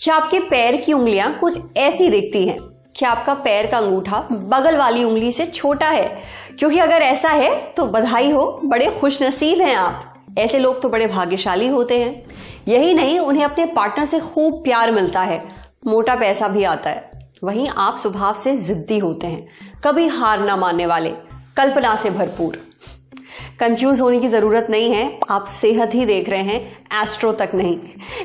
क्या आपके पैर की उंगलियां कुछ ऐसी दिखती हैं? क्या आपका पैर का अंगूठा बगल वाली उंगली से छोटा है? क्योंकि अगर ऐसा है तो बधाई हो, बड़े खुशनसीब हैं आप। ऐसे लोग तो बड़े भाग्यशाली होते हैं। यही नहीं, उन्हें अपने पार्टनर से खूब प्यार मिलता है, मोटा पैसा भी आता है। वहीं आप स्वभाव से जिद्दी होते हैं, कभी हार ना मानने वाले, कल्पना से भरपूर। कंफ्यूज होने की जरूरत नहीं है, आप सेहत ही देख रहे हैं, एस्ट्रो तक नहीं।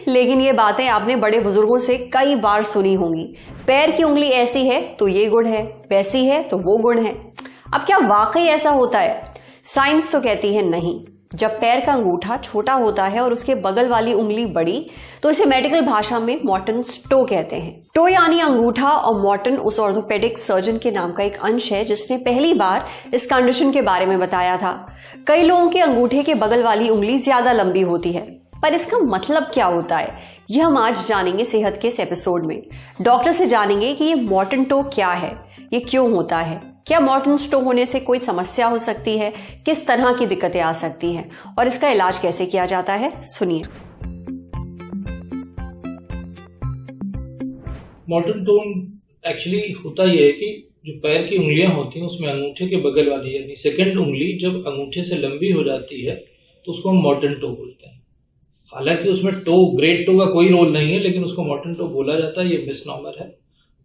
लेकिन ये बातें आपने बड़े बुजुर्गों से कई बार सुनी होंगी। पैर की उंगली ऐसी है तो ये गुण है, वैसी है तो वो गुण है। अब क्या वाकई ऐसा होता है? साइंस तो कहती है नहीं। जब पैर का अंगूठा छोटा होता है और उसके बगल वाली उंगली बड़ी, तो इसे मेडिकल भाषा में मॉर्टन्स टो कहते हैं। टो यानी अंगूठा, और मॉर्टन उस ऑर्थोपेडिक सर्जन के नाम का एक अंश है जिसने पहली बार इस कंडीशन के बारे में बताया था। कई लोगों के अंगूठे के बगल वाली उंगली ज्यादा लंबी होती है, पर इसका मतलब क्या होता है, यह हम आज जानेंगे सेहत के इस एपिसोड में। डॉक्टर से जानेंगे कि ये मॉर्टन टो क्या है, ये क्यों होता है, क्या मॉर्टन्स टो होने से कोई समस्या हो सकती है, किस तरह की दिक्कतें आ सकती हैं और इसका इलाज कैसे किया जाता है, सुनिए। मॉर्टन टो एक्चुअली होता यह है कि जो पैर की उंगलियां होती हैं उसमें अंगूठे के बगल वाली यानी सेकंड उंगली जब अंगूठे से लंबी हो जाती है तो उसको हम मॉर्टन टो बोलते हैं। हालांकि उसमें टो, ग्रेट टो का कोई रोल नहीं है, लेकिन उसको मॉर्टन टो बोला जाता है। ये मिसनॉमर है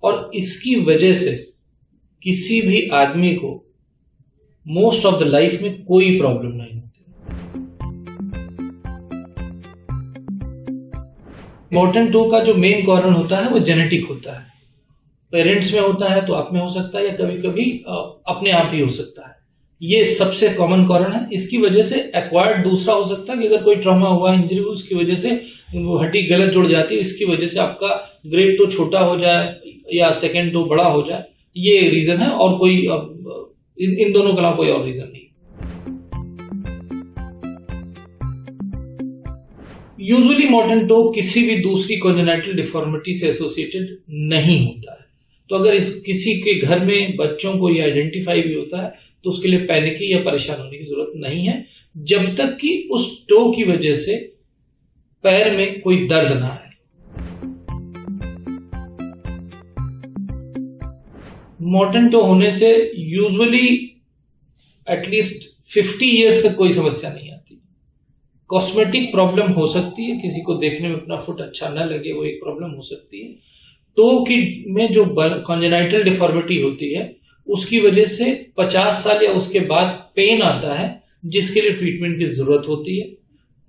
और इसकी वजह से किसी भी आदमी को मोस्ट ऑफ द लाइफ में कोई प्रॉब्लम नहीं होती। मॉर्टन टो का जो मेन कारण होता है वो जेनेटिक होता है। पेरेंट्स में होता है तो आप में हो सकता है, या कभी कभी अपने आप ही हो सकता है। ये सबसे कॉमन कारण है। इसकी वजह से एक्वायर्ड दूसरा हो सकता है कि अगर कोई ट्रॉमा हुआ, इंजरी हुई, उसकी वजह से वो हड्डी गलत जुड़ जाती है, इसकी वजह से आपका ग्रेट टो छोटा हो जाए या सेकेंड टो बड़ा हो जाए। ये रीजन है और कोई इन दोनों के अलावा कोई और रीजन नहीं। यूजुअली मॉर्टन टो किसी भी दूसरी कॉन्जेनाइटल डिफॉर्मिटी से एसोसिएटेड नहीं होता है। तो अगर किसी के घर में बच्चों को ये आइडेंटिफाई भी होता है तो उसके लिए पैनिक या परेशान होने की जरूरत नहीं है, जब तक कि उस टो की वजह से पैर में कोई दर्द ना आए। मॉर्टन टो होने से यूजुअली एटलीस्ट 50 इयर्स तक कोई समस्या नहीं आती। कॉस्मेटिक प्रॉब्लम हो सकती है, किसी को देखने में अपना फुट अच्छा न लगे, वो एक प्रॉब्लम हो सकती है। टो की में जो कॉन्जेनाइटल डिफॉर्मिटी होती है उसकी वजह से 50 साल या उसके बाद पेन आता है, जिसके लिए ट्रीटमेंट की जरूरत होती है।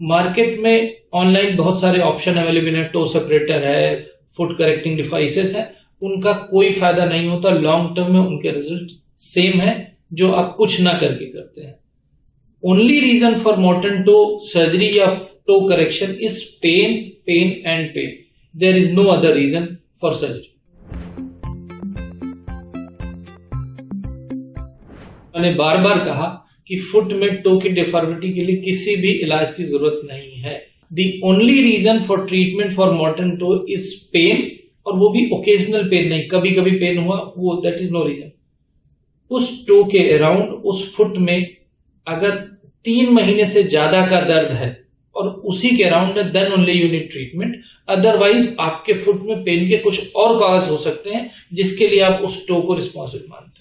मार्केट में ऑनलाइन बहुत सारे ऑप्शन अवेलेबल है, टो सेपरेटर है, फुट करेक्टिंग डिवाइसेस है, उनका कोई फायदा नहीं होता। लॉन्ग टर्म में उनके रिजल्ट सेम है जो आप कुछ ना करके करते हैं। Only reason for Morton toe surgery या toe correction is pain, pain and pain. There is no other reason for surgery. मैंने बार बार कहा कि फुट में टो की डिफॉर्मिटी के लिए किसी भी इलाज की जरूरत नहीं है। The only reason for treatment for Morton toe is pain, और वो भी ओकेजनल पेन नहीं, कभी कभी पेन हुआ, वो दैट इज नो रीजन। उस टो के अराउंड, उस फुट में अगर 3 महीने से ज्यादा का दर्द है और उसी के अराउंड है, then only you need treatment. Otherwise आपके फुट में पेन के कुछ और कॉज हो सकते हैं जिसके लिए आप उस टो को रिस्पॉन्सिबल मानते हैं।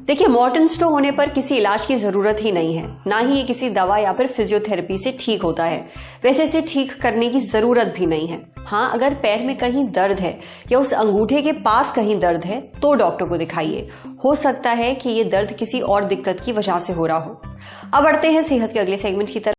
देखिए, मॉर्टन्स टो होने पर किसी इलाज की जरूरत ही नहीं है, ना ही ये किसी दवा या फिर फिजियोथेरेपी से ठीक होता है। वैसे इसे ठीक करने की जरूरत भी नहीं है। हाँ, अगर पैर में कहीं दर्द है या उस अंगूठे के पास कहीं दर्द है तो डॉक्टर को दिखाइए। हो सकता है कि ये दर्द किसी और दिक्कत की वजह से हो रहा हो। अब बढ़ते हैं सेहत के अगले सेगमेंट की तरफ।